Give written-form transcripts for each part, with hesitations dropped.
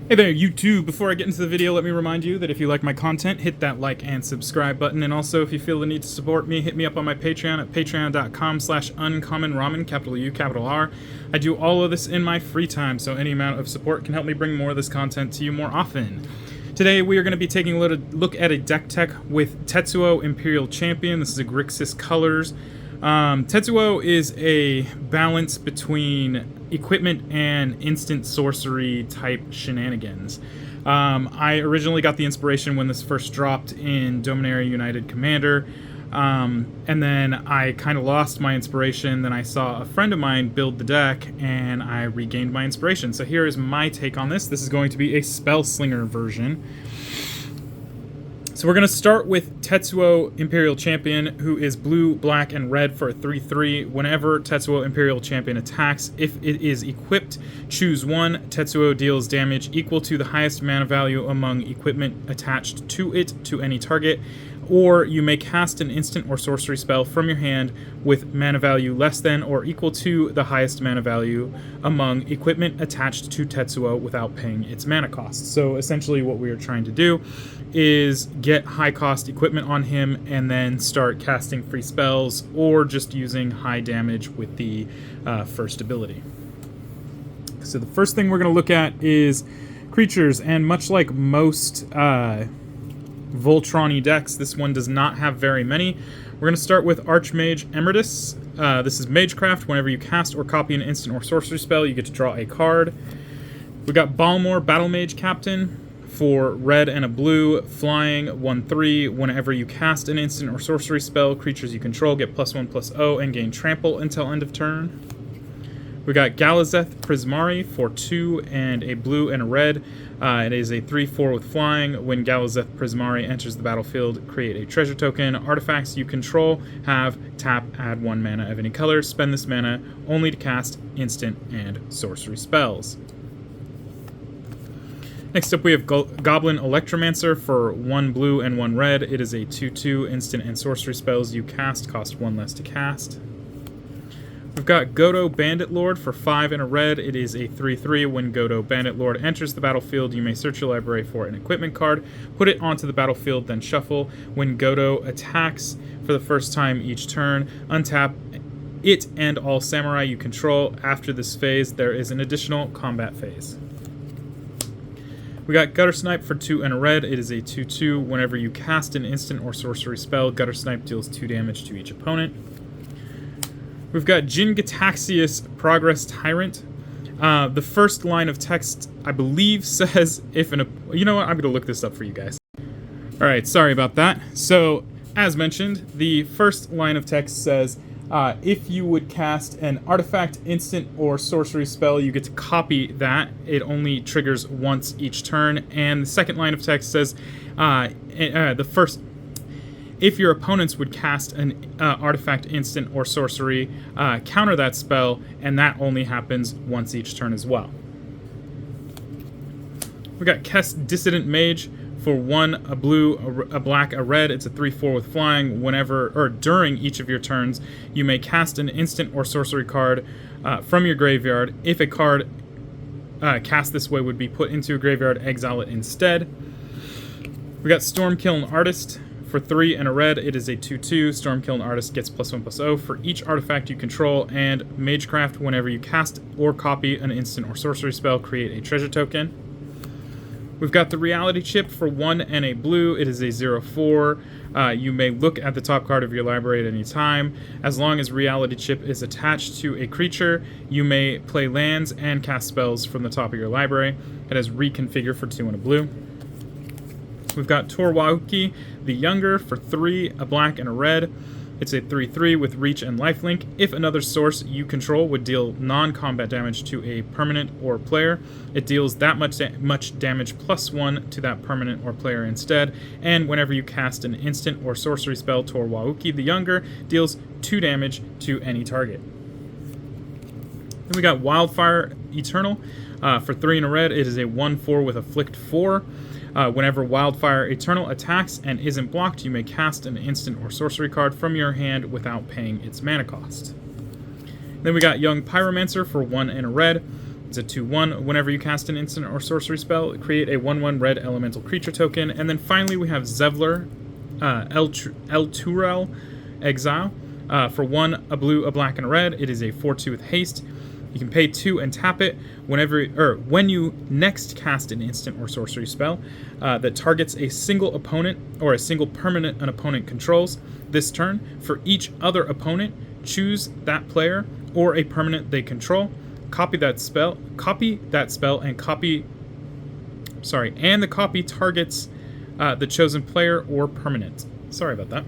Hey there, YouTube. Before I get into the video, let me remind you that if you like my content, hit that like and subscribe button. And also, if you feel the need to support me, hit me up on my Patreon at patreon.com/uncommonramen, capital U, capital R. I do all of this in my free time, so any amount of support can help me bring more of this content to you more often. Today, we are going to be taking a look at a deck tech with Tetsuo, Imperial Champion. This is a Grixis Colors. Tetsuo is a balance between equipment and instant sorcery type shenanigans. I originally got the inspiration when this first dropped in Dominaria United Commander, and then I kind of lost my inspiration. Then I saw a friend of mine build the deck, and I regained my inspiration. So here is my take on this. This is going to be a Spellslinger version. So we're going to start with Tetsuo Imperial Champion, who is blue, black, and red for a 3/3. Whenever Tetsuo Imperial Champion attacks, if it is equipped, choose one. Tetsuo deals damage equal to the highest mana value among equipment attached to it to any target, or you may cast an instant or sorcery spell from your hand with mana value less than or equal to the highest mana value among equipment attached to Tetsuo without paying its mana cost. So essentially what we are trying to do is get high cost equipment on him and then start casting free spells or just using high damage with the first ability. So the first thing we're going to look at is creatures, and much like most Voltron-y decks, this one does not have very many. We're going to start with Archmage Emeritus. This is Magecraft. Whenever you cast or copy an instant or sorcery spell, you get to draw a card. We got Balmor Battlemage Captain for red and a blue, flying 1/3. Whenever you cast an instant or sorcery spell, creatures you control get +1/+0 and gain trample until end of turn. We got Galazeth Prismari for 2 and a blue and a red. It is a 3/4 with flying. When Galazeth Prismari enters the battlefield, create a treasure token. Artifacts you control have tap, add 1 mana of any color. Spend this mana only to cast instant and sorcery spells. Next up we have Goblin Electromancer for 1 blue and 1 red. It is a 2/2 instant and sorcery spells you cast cost 1 less to cast. We've got Godo Bandit Lord for 5 and a red. It is a 3/3. When Godo Bandit Lord enters the battlefield, you may search your library for an equipment card, put it onto the battlefield, then shuffle. When Godo attacks for the first time each turn, untap it and all samurai you control. After this phase, there is an additional combat phase. We got Gutter Snipe for 2 and a red. It is a 2/2. Whenever you cast an instant or sorcery spell, Gutter Snipe deals 2 damage to each opponent. We've got Jin-Gitaxias Progress Tyrant. The first line of text, I believe, says if an... You know what? I'm going to look this up for you guys. Alright, sorry about that. So, as mentioned, the first line of text says, if you would cast an artifact, instant, or sorcery spell, you get to copy that. It only triggers once each turn. And the second line of text says, if your opponents would cast an artifact, instant, or sorcery, counter that spell, and that only happens once each turn as well. We got Kest Dissident Mage for 1, a blue, a black, a red. It's a 3/4 with flying. Whenever or during each of your turns, you may cast an instant or sorcery card from your graveyard. If a card cast this way would be put into a graveyard, exile it instead. We got Stormkiln Artist for 3 and a red. It is a 2/2. Stormkiln Artist gets +1/+0 for each artifact you control. And Magecraft, whenever you cast or copy an instant or sorcery spell, create a treasure token. We've got the Reality Chip for 1 and a blue. It is a 0/4. You may look at the top card of your library at any time. As long as Reality Chip is attached to a creature, you may play lands and cast spells from the top of your library. It has Reconfigure for 2 and a blue. We've got Torwauki the Younger for 3, a black, and a red. It's a 3/3 with reach and lifelink. If another source you control would deal non-combat damage to a permanent or player, it deals that much damage +1 to that permanent or player instead. And whenever you cast an instant or sorcery spell, Torwauki the Younger deals 2 damage to any target. Then we got Wildfire Eternal for 3 and a red. It is a 1/4 with Afflict 4. Whenever Wildfire Eternal attacks and isn't blocked, you may cast an instant or sorcery card from your hand without paying its mana cost. Then we got Young Pyromancer for 1 and a red. It's a 2/1. Whenever you cast an instant or sorcery spell, create a 1/1 red elemental creature token. And then finally we have Zevler, El Turel Exile. For 1, a blue, a black, and a red. It is a 4/2 with haste. You can pay 2 and tap it when you next cast an instant or sorcery spell that targets a single opponent or a single permanent an opponent controls this turn. For each other opponent, choose that player or a permanent they control. Copy that spell, and the copy targets the chosen player or permanent. Sorry about that.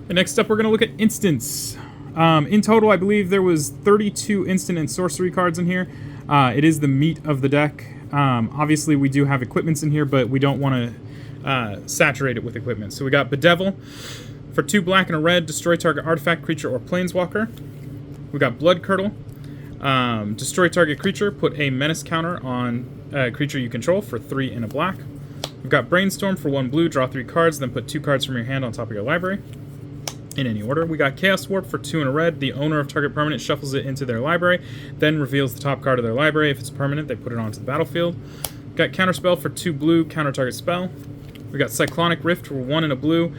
And next up, we're going to look at instants. In total, I believe there was 32 instant and sorcery cards in here. It is the meat of the deck. Obviously, we do have equipments in here, but we don't want to saturate it with equipment. So we got Bedevil. For 2 black and a red, destroy target artifact, creature, or planeswalker. We got Blood Curdle. Destroy target creature, put a menace counter on a creature you control for 3 and a black. We've got Brainstorm for 1 blue, draw 3 cards, then put 2 cards from your hand on top of your library. In any order. We got Chaos Warp for 2 and a red. The owner of target permanent shuffles it into their library, then reveals the top card of their library. If it's permanent, they put it onto the battlefield. We got Counterspell for 2 blue, counter target spell. We got Cyclonic Rift for 1 and a blue.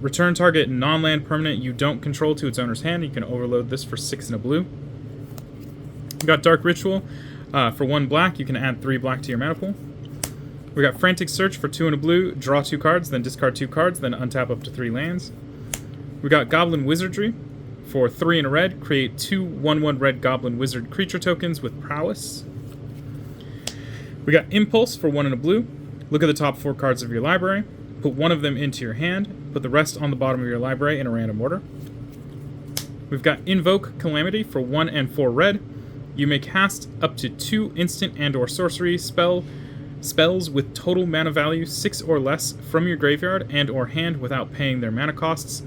Return target non-land permanent you don't control to its owner's hand. You can overload this for 6 and a blue. We got Dark Ritual for 1 black. You can add 3 black to your mana pool. We got Frantic Search for 2 and a blue. Draw 2 cards, then discard 2 cards, then untap up to 3 lands. We got Goblin Wizardry for 3 and a red. Create 2 1/1 red Goblin Wizard creature tokens with prowess. We got Impulse for 1 and a blue. Look at the top 4 cards of your library. Put 1 of them into your hand. Put the rest on the bottom of your library in a random order. We've got Invoke Calamity for 1 and 4 red. You may cast up to 2 instant and or sorcery spells with total mana value 6 or less from your graveyard and or hand without paying their mana costs.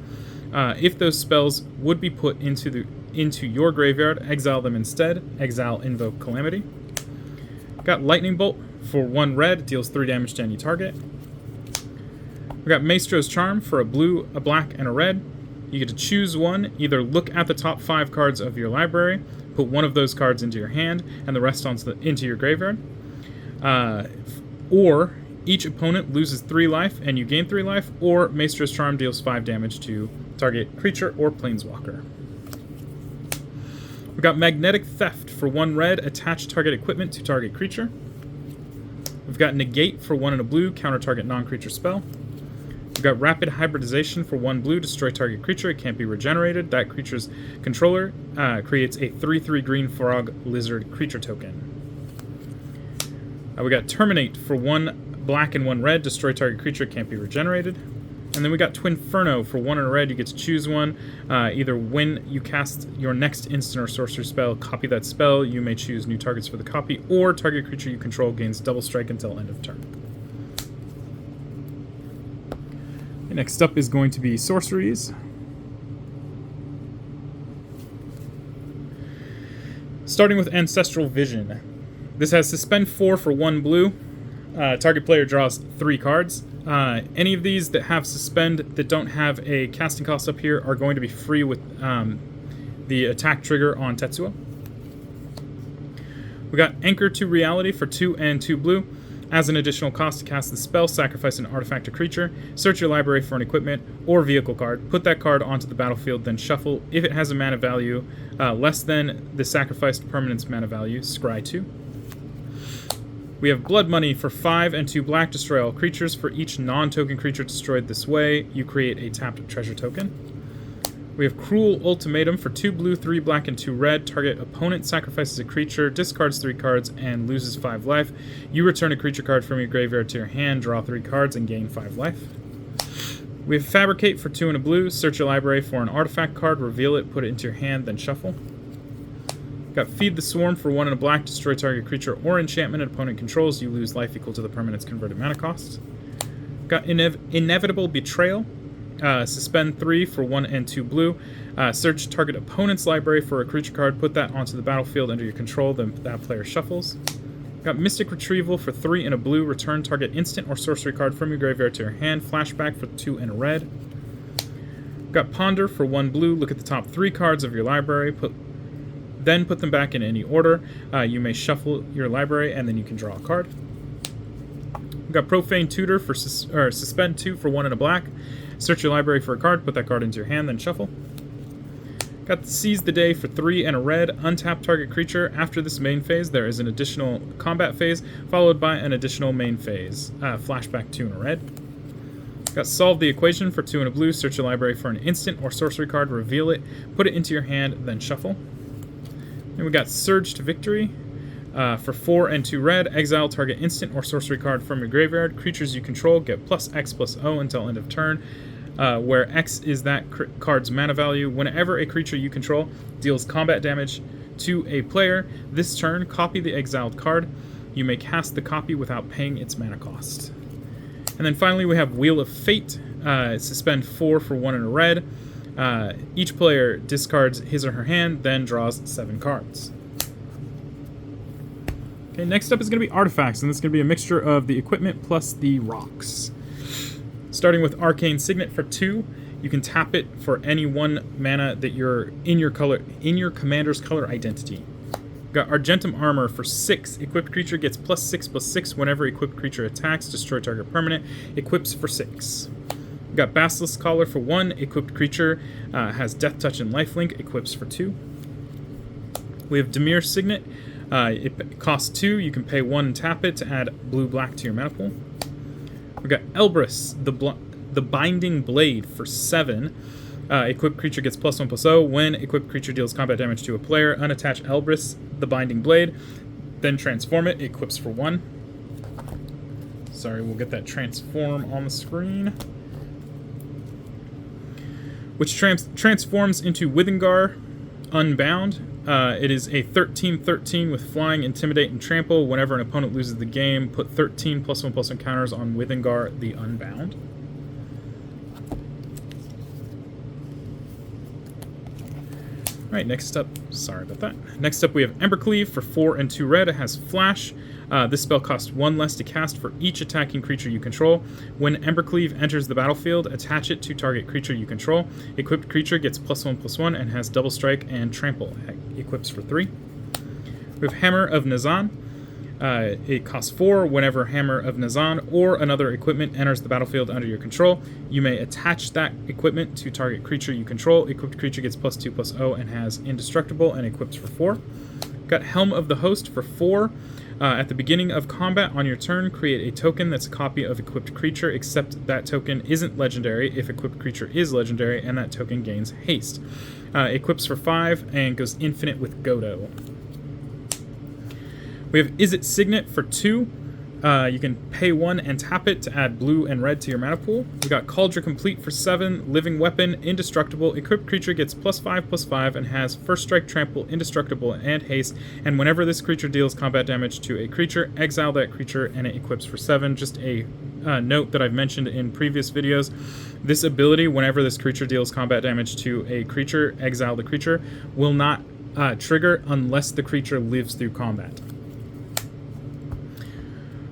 If those spells would be put into your graveyard, exile them instead. Exile Invoke Calamity. Got Lightning Bolt for 1 red, deals 3 damage to any target. We got Maestro's Charm for a blue, a black, and a red. You get to choose one. Either look at the top 5 cards of your library, put 1 of those cards into your hand, and the rest into your graveyard. Or each opponent loses 3 life and you gain 3 life, or Maestro's Charm deals 5 damage to target creature or planeswalker. We got Magnetic Theft for 1 red, attach target equipment to target creature. We've got Negate for 1 and a blue, counter target non-creature spell. We've got Rapid Hybridization for 1 blue, destroy target creature, it can't be regenerated. That creature's controller creates a 3/3 green frog lizard creature token. We got Terminate for 1 black and 1 red, destroy target creature, can't be regenerated. And then we got Twinferno for 1 and a red, you get to choose one. Either when you cast your next instant or sorcery spell, copy that spell, you may choose new targets for the copy, or target creature you control gains double strike until end of turn. Okay, next up is going to be sorceries. Starting with Ancestral Vision. This has Suspend 4 for 1 blue. Target player draws 3 cards. Any of these that have Suspend that don't have a casting cost up here are going to be free with the attack trigger on Tetsuo. We got Anchor to Reality for 2 and 2 blue. As an additional cost to cast the spell, sacrifice an artifact or creature, search your library for an equipment or vehicle card, put that card onto the battlefield, then shuffle. If it has a mana value less than the sacrificed permanent's mana value, scry 2. We have Blood Money for 5 and 2 black, destroy all creatures. For each non-token creature destroyed this way, you create a tapped treasure token. We have Cruel Ultimatum for 2 blue, 3 black, and 2 red. Target opponent sacrifices a creature, discards 3 cards, and loses 5 life. You return a creature card from your graveyard to your hand, draw 3 cards, and gain 5 life. We have Fabricate for 2 and a blue. Search your library for an artifact card, reveal it, put it into your hand, then shuffle. Got Feed the Swarm for 1 and a black, destroy target creature or enchantment an opponent controls, you lose life equal to the permanent's converted mana cost. Got Inevitable Betrayal, suspend 3 for 1 and 2 blue, search target opponent's library for a creature card, put that onto the battlefield under your control, then that player shuffles. Got Mystic Retrieval for 3 and a blue, return target instant or sorcery card from your graveyard to your hand, flashback for 2 and a red. Got Ponder for 1 blue, look at the top 3 cards of your library, put then put them back in any order. You may shuffle your library, and then you can draw a card. We've got Profane Tutor for Suspend 2 for 1 and a black. Search your library for a card, put that card into your hand, then shuffle. Got Seize the Day for 3 and a red. Untap target creature. After this main phase, there is an additional combat phase, followed by an additional main phase. Flashback 2 and a red. Got Solve the Equation for 2 and a blue. Search your library for an instant or sorcery card, reveal it, put it into your hand, then shuffle. And we got Surge to Victory for 4 and 2 red. Exile target instant or sorcery card from your graveyard. Creatures you control get +X/+O until end of turn, where X is that card's mana value. Whenever a creature you control deals combat damage to a player this turn, copy the exiled card. You may cast the copy without paying its mana cost. And then finally we have Wheel of Fate. Suspend 4 for 1 and a red. Each player discards his or her hand, then draws 7 cards. Okay, next up is going to be Artifacts, and this is going to be a mixture of the equipment plus the rocks. Starting with Arcane Signet for 2, you can tap it for any 1 mana that you're in your commander's color identity. Got Argentum Armor for 6. Equipped creature gets +6/+6 whenever equipped creature attacks. Destroy target permanent. Equips for 6. Got Basilisk Collar for 1. Equipped creature has Death Touch and Lifelink. Equips for 2. We have Dimir Signet. It costs 2. You can pay 1 and tap it to add blue-black to your mana pool. We got Elbrus, the Binding Blade for 7. Equipped creature gets +1/+0. When equipped creature deals combat damage to a player, unattach Elbrus, the Binding Blade, then transform it. Equips for 1. Sorry, we'll get that transform on the screen. Which transforms into Withengar Unbound. It is a 13/13 with Flying, Intimidate, and Trample. Whenever an opponent loses the game, put 13 +1/+1 counters on Withengar the Unbound. Alright, next up, sorry about that. Next up we have Embercleave for 4 and 2 red. It has Flash. This spell costs 1 less to cast for each attacking creature you control. When Embercleave enters the battlefield, attach it to target creature you control. Equipped creature gets +1/+1 and has Double Strike and Trample. Equips for 3. We have Hammer of Nazan. It costs 4. Whenever Hammer of Nazan or another equipment enters the battlefield under your control, you may attach that equipment to target creature you control. Equipped creature gets +2/+0 and has Indestructible and equips for 4. Got Helm of the Host for 4. At the beginning of combat on your turn, create a token that's a copy of equipped creature, except that token isn't legendary if equipped creature is legendary, and that token gains haste. Equips for 5 and goes infinite with Godo. We have Is It Signet for 2. You can pay 1 and tap it to add blue and red to your mana pool. We got Cauldron Complete for 7. Living Weapon, Indestructible. Equipped creature gets +5/+5 and has First Strike, Trample, Indestructible, and Haste. And whenever this creature deals combat damage to a creature, exile that creature and it equips for 7. Just a note that I've mentioned in previous videos. This ability, whenever this creature deals combat damage to a creature, exile the creature, will not trigger unless the creature lives through combat.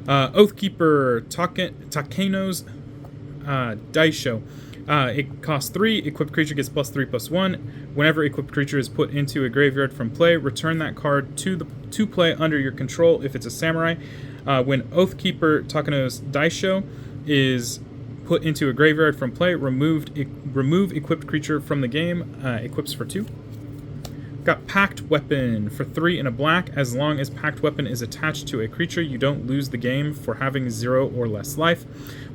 Oathkeeper Takeno's Daisho. It costs 3. Equipped creature gets +3/+1. Whenever equipped creature is put into a graveyard from play, return that card to play under your control if it's a samurai. When Oathkeeper Takeno's Daisho is put into a graveyard from play, remove equipped creature from the game. Equips for 2. Got Pact Weapon for 3 and a black. As long as Pact Weapon is attached to a creature, you don't lose the game for having 0 or less life.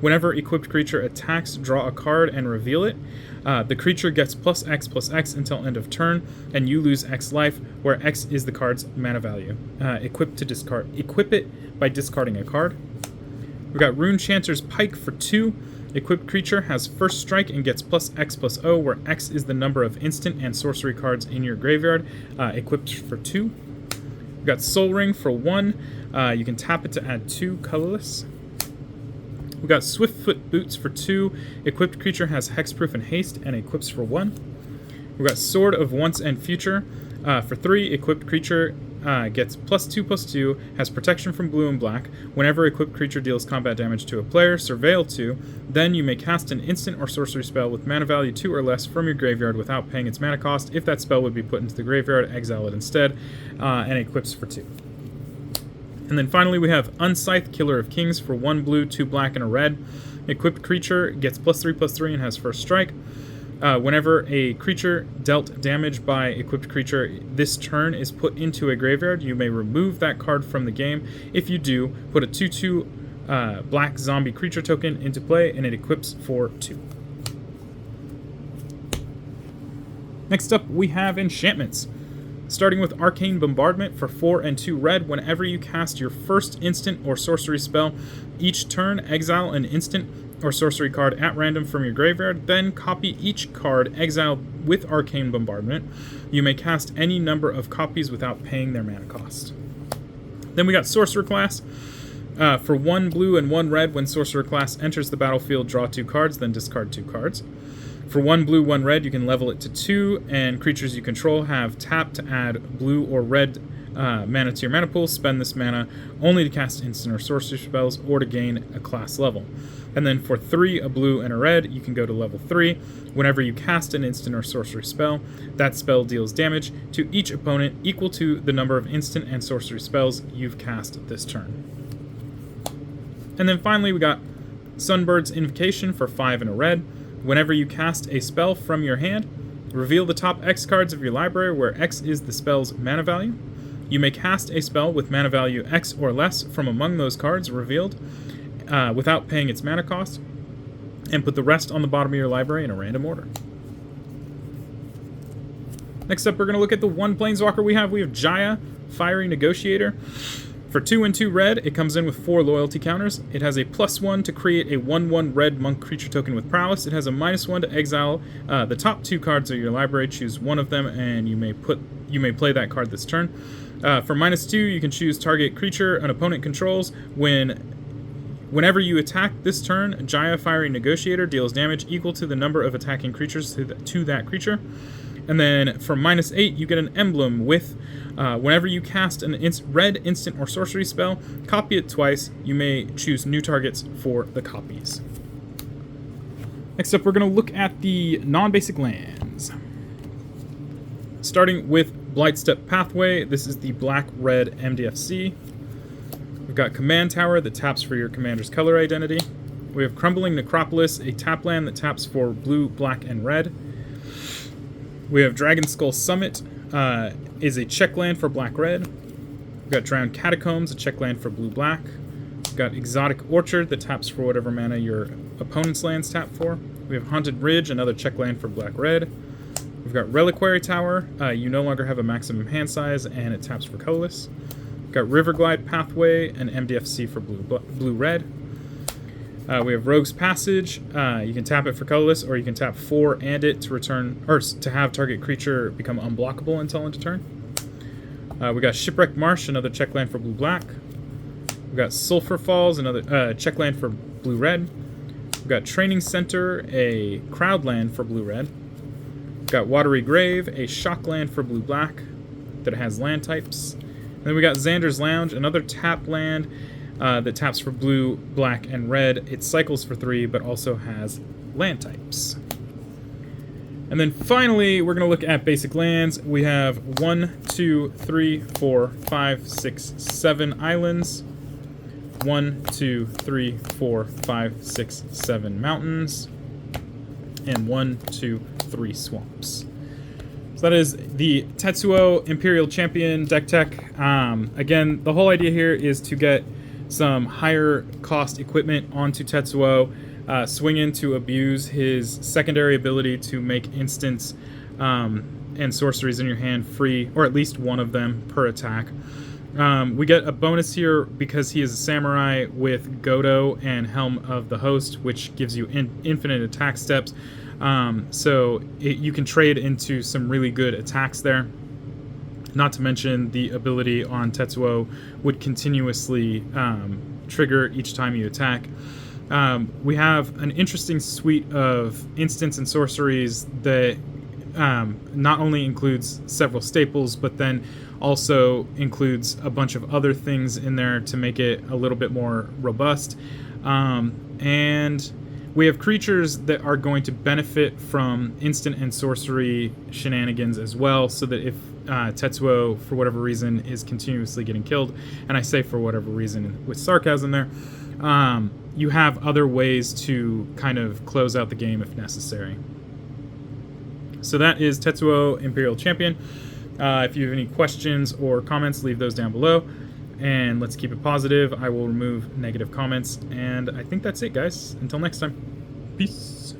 Whenever equipped creature attacks, draw a card and reveal it. The creature gets +X/+X until end of turn, and you lose X life, where X is the card's mana value. Equip it by discarding a card. We got Rune Chanter's Pike for 2. Equipped creature has First Strike and gets +X/+O, where X is the number of instant and sorcery cards in your graveyard. Equipped for 2. We've got Soul Ring for 1. You can tap it to add 2 colorless. We've got Swiftfoot Boots for 2. Equipped creature has Hexproof and Haste and equips for 1. We've got Sword of Once and Future for 3. Equipped creature gets +2/+2, has protection from blue and black. Whenever equipped creature deals combat damage to a player, surveil 2, then you may cast an instant or sorcery spell with mana value 2 or less from your graveyard without paying its mana cost. If that spell would be put into the graveyard, exile it instead, and equips for 2. And then finally we have Unscythe, Killer of Kings for 1 blue, 2 black, and a red. Equipped creature gets +3/+3 and has first strike. Whenever a creature dealt damage by equipped creature this turn is put into a graveyard, you may remove that card from the game. If you do, put a 2/2 black zombie creature token into play, and it equips for 2. Next up, we have Enchantments. Starting with Arcane Bombardment for 4 and 2 red. Whenever you cast your first instant or sorcery spell each turn, exile an instant or sorcery card at random from your graveyard, then copy each card exiled with Arcane Bombardment. You may cast any number of copies without paying their mana cost. Then we got Sorcerer class. For 1 blue and 1 red, when Sorcerer class enters the battlefield, draw 2 cards, then discard 2 cards. For 1 blue, 1 red, you can level it to 2, and creatures you control have tap to add blue or red mana to your mana pool. Spend this mana only to cast instant or sorcery spells or to gain a class level. And then for 3, a blue and a red, you can go to level 3. Whenever you cast an instant or sorcery spell, that spell deals damage to each opponent equal to the number of instant and sorcery spells you've cast this turn. And then finally, we got Sunbird's Invocation for 5 and a red. Whenever you cast a spell from your hand, reveal the top X cards of your library, where X is the spell's mana value. You may cast a spell with mana value X or less from among those cards revealed without paying its mana cost, and put the rest on the bottom of your library in a random order. Next up, we're going to look at the 1 Planeswalker we have. We have Jaya, Fiery Negotiator. For 2 and 2 red, it comes in with 4 loyalty counters. It has a +1 to create a 1/1 red monk creature token with prowess. It has a -1 to exile the top 2 cards of your library. Choose one of them, and you may play that card this turn. For -2, you can choose target creature an opponent controls. Whenever you attack this turn, Jaya Fiery Negotiator deals damage equal to the number of attacking creatures to that creature. And then for -8, you get an emblem with, whenever you cast an red instant or sorcery spell, copy it twice. You may choose new targets for the copies. Next up, we're going to look at the non-basic lands. Starting with Blightstep Pathway, this is the black-red MDFC. We've got Command Tower that taps for your commander's color identity. We have Crumbling Necropolis, a tap land that taps for blue, black, and red. We have Dragon Skull Summit, is a check land for black-red. We've got Drowned Catacombs, a check land for blue-black. We've got Exotic Orchard that taps for whatever mana your opponent's lands tap for. We have Haunted Ridge, another check land for black-red. We've got Reliquary Tower. You no longer have a maximum hand size, and it taps for colorless. We've got Riverglide Pathway, an MDFC for blue-red. We have Rogue's Passage. You can tap it for colorless, or you can tap 4 and it to return, or to have target creature become unblockable until end of turn. We got Shipwrecked Marsh, another check land for blue-black. We've got Sulphur Falls, another check land for blue-red. We've got Training Center, a crowd land for blue-red. We've got Watery Grave, a shock land for blue-black that has land types. And then we got Xander's Lounge, another tap land that taps for blue, black, and red. It cycles for 3, but also has land types. And then finally, we're going to look at basic lands. We have 1, 2, 3, 4, 5, 6, 7 islands. 1, 2, 3, 4, 5, 6, 7 mountains. And 1, 2, 3 swamps. So that is the Tetsuo Imperial Champion deck tech. Again, the whole idea here is to get some higher cost equipment onto Tetsuo, swing in to abuse his secondary ability to make instants and sorceries in your hand free, or at least one of them per attack. We get a bonus here because he is a samurai with Godo and Helm of the Host, which gives you infinite attack steps. So you can trade into some really good attacks there. Not to mention the ability on Tetsuo would continuously trigger each time you attack. We have an interesting suite of instants and sorceries that not only includes several staples, but then also includes a bunch of other things in there to make it a little bit more robust. And we have creatures that are going to benefit from instant and sorcery shenanigans as well, so that if Tetsuo, for whatever reason, is continuously getting killed, and I say for whatever reason with sarcasm there, you have other ways to kind of close out the game if necessary. So that is Tetsuo Imperial Champion. If you have any questions or comments, leave those down below. And let's keep it positive. I will remove negative comments. And I think that's it, guys. Until next time. Peace.